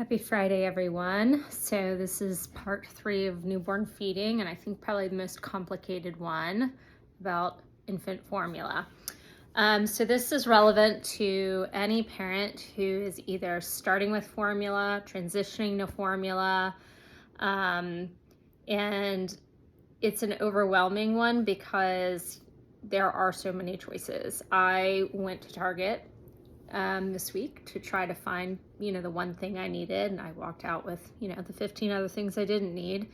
Happy Friday, everyone. So this is part 3 of newborn feeding, and I think probably the most complicated one about infant formula. So this is relevant to any parent who is either starting with formula, transitioning to formula, and it's an overwhelming one because there are so many choices. I went to Target this week to try to find, the one thing I needed. And I walked out with, the 15 other things I didn't need.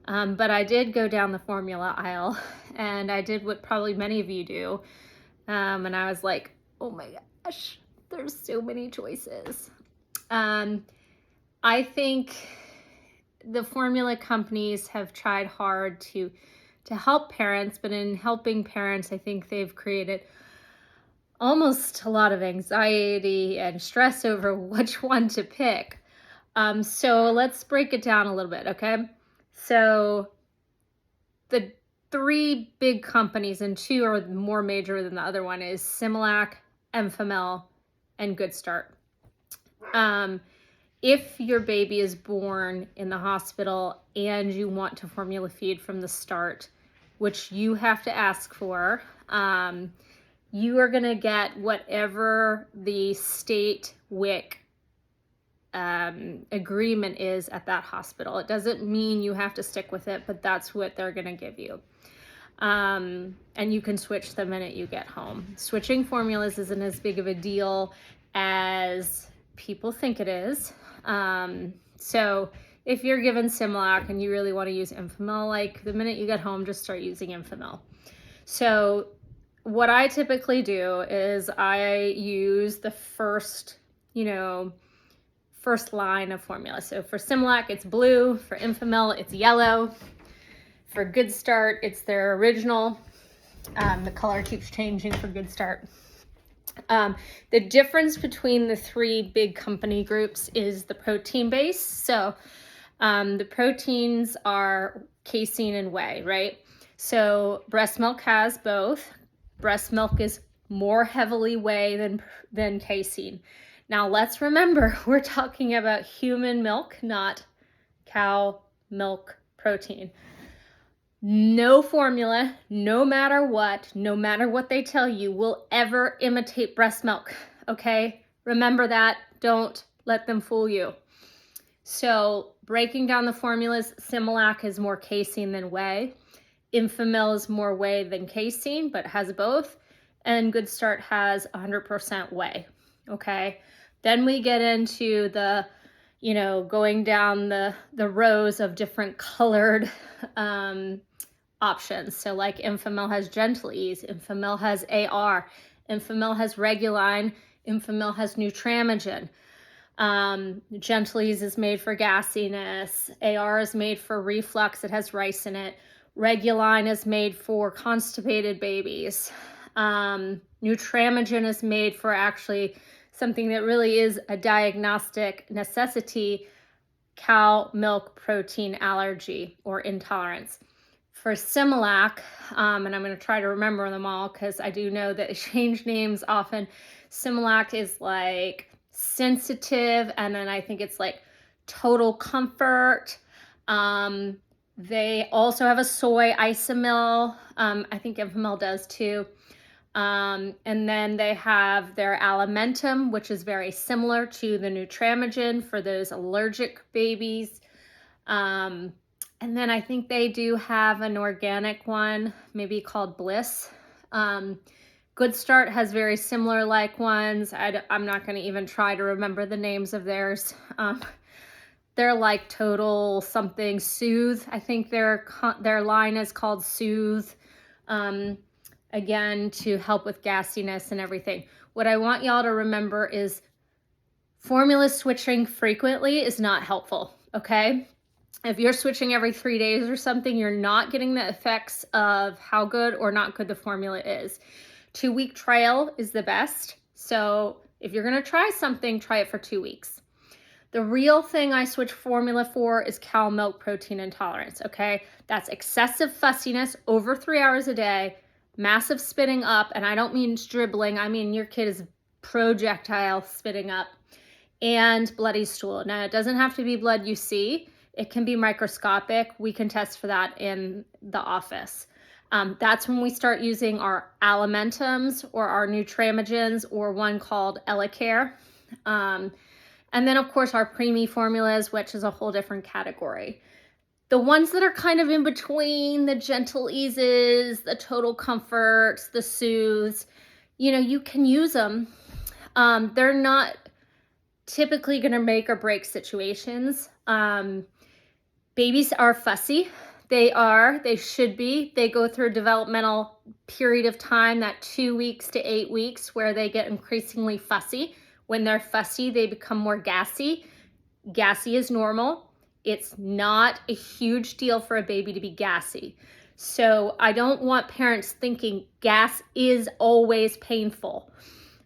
But I did go down the formula aisle and I did what probably many of you do. And I was like, oh my gosh, there's so many choices. I think the formula companies have tried hard to help parents, but in helping parents, I think they've created almost a lot of anxiety and stress over which one to pick. So let's break it down a little bit, okay? So the 3 big companies, and 2 are more major than the other one, is Similac, Enfamil, and Good Start. If your baby is born in the hospital and you want to formula feed from the start, which you have to ask for, you are going to get whatever the state WIC agreement is at that hospital. It doesn't mean you have to stick with it, but that's what they're going to give you. And you can switch the minute you get home. Switching formulas isn't as big of a deal as people think it is. So if you're given Similac and you really want to use Enfamil, like the minute you get home, just start using Enfamil. So what I typically do is I use the first line of formula. So for Similac, it's blue. For Enfamil, it's yellow. For Good Start, it's their original. The color keeps changing for Good Start. The difference between the 3 big company groups is the protein base. So the proteins are casein and whey, right? So breast milk has both. Breast milk is more heavily whey than casein. Now let's remember, we're talking about human milk, not cow milk protein. No formula, no matter what they tell you, will ever imitate breast milk, okay? Remember that. Don't let them fool you. So breaking down the formulas, Similac is more casein than whey. Enfamil is more whey than casein, but has both. And Good Start has 100% whey, okay? Then we get into the, going down the rows of different colored options. So like Enfamil has Gentle Ease, Enfamil has AR, Enfamil has Reguline, Enfamil has Nutramigen. Gentle Ease is made for gassiness. AR is made for reflux. It has rice in it. Reguline is made for constipated babies. Nutramigen is made for actually something that really is a diagnostic necessity, cow milk protein allergy or intolerance. For Similac, and I'm going to try to remember them all because I do know that they change names often. Similac is like sensitive, and then I think it's like total comfort. They also have a soy Isomil. I think Enfamil does too. And then they have their Alimentum, which is very similar to the Nutramigen for those allergic babies. And then I think they do have an organic one, maybe called Bliss. Good Start has very similar like ones. I'm not going to even try to remember the names of theirs. They're like Total something Soothe. I think their line is called Soothe. Again, to help with gassiness and everything. What I want y'all to remember is formula switching frequently is not helpful, okay? If you're switching every 3 days or something, you're not getting the effects of how good or not good the formula is. 2-week trial is the best. So if you're going to try something, try it for 2 weeks. The real thing I switch formula for is cow milk protein intolerance, okay? That's excessive fussiness over 3 hours a day, massive spitting up, and I don't mean dribbling, I mean your kid is projectile spitting up. and bloody stool. Now, it doesn't have to be blood you see. It can be microscopic. We can test for that in the office. That's when we start using our alimentums or our Nutramigens, or one called Elecare. And then, of course, our preemie formulas, which is a whole different category. The ones that are kind of in between, the gentle eases, the total comforts, the soothes, you know, you can use them. They're not typically going to make or break situations. Babies are fussy. They should be. They go through a developmental period of time, that 2 weeks to 8 weeks, where they get increasingly fussy. When they're fussy, they become more gassy. Gassy is normal. It's not a huge deal for a baby to be gassy. So I don't want parents thinking gas is always painful.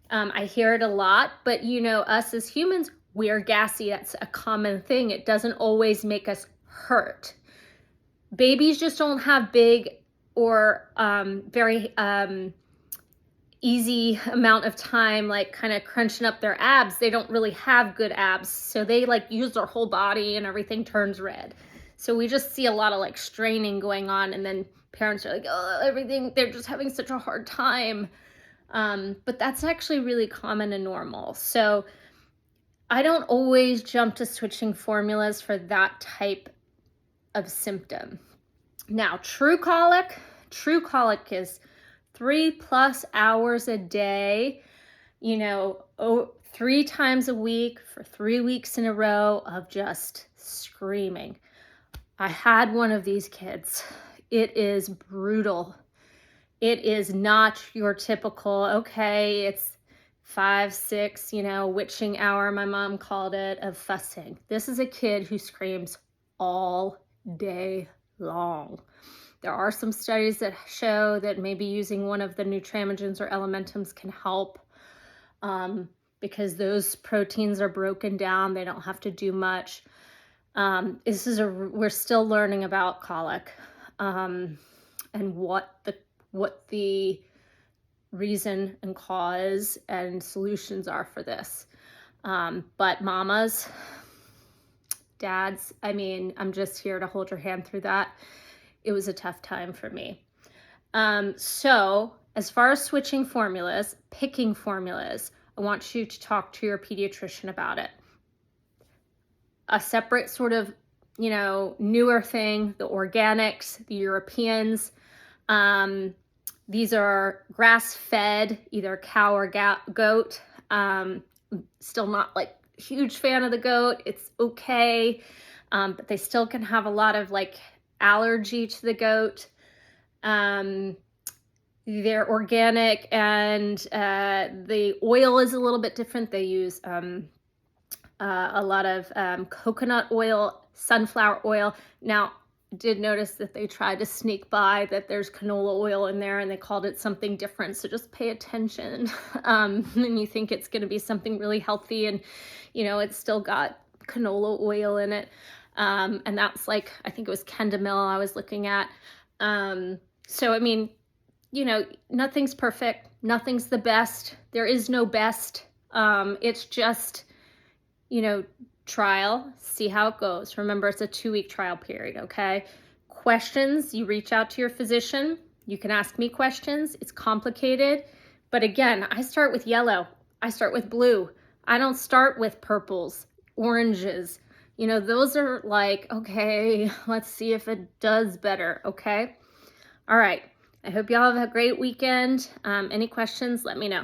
I hear it a lot, but you know, us as humans, we're gassy. That's a common thing. It doesn't always make us hurt. Babies just don't have big or very easy amount of time, like kind of crunching up their abs. They don't really have good abs. So they like use their whole body and everything turns red. So we just see a lot of like straining going on, and then parents are like, oh, everything, they're just having such a hard time. But that's actually really common and normal. So I don't always jump to switching formulas for that type of symptom. Now, true colic is 3+ hours a day, you know, 3 times a week for 3 weeks in a row of just screaming. I had one of these kids. It is brutal. It is not your typical, okay, it's 5, 6, you know, witching hour, my mom called it, of fussing. This is a kid who screams all day long. There are some studies that show that maybe using one of the Nutramigens or Alimentums can help, because those proteins are broken down. They don't have to do much. We're still learning about colic, and what the reason and cause and solutions are for this. But mamas, dads, I mean, I'm just here to hold your hand through that. It was a tough time for me. So as far as switching formulas, picking formulas, I want you to talk to your pediatrician about it. A separate sort of, you know, newer thing, the organics, the Europeans. These are grass-fed, either cow or goat. Still not like huge fan of the goat. It's okay, but they still can have a lot of like allergy to the goat. They're organic, and the oil is a little bit different. They use a lot of coconut oil, sunflower oil. Now, did notice that they tried to sneak by that there's canola oil in there, and they called it something different. So just pay attention. And you think it's going to be something really healthy, and you know, it's still got canola oil in it. And that's like, I think it was Kendamil I was looking at. So, I mean, you know, nothing's perfect. Nothing's the best. There is no best. It's just, you know, trial, see how it goes. Remember, it's a 2-week trial period, okay? Questions, you reach out to your physician. You can ask me questions. It's complicated. But again, I start with yellow. I start with blue. I don't start with purples, oranges. You know, those are like, okay, let's see if it does better, okay? All right. I hope y'all have a great weekend. Any questions, let me know.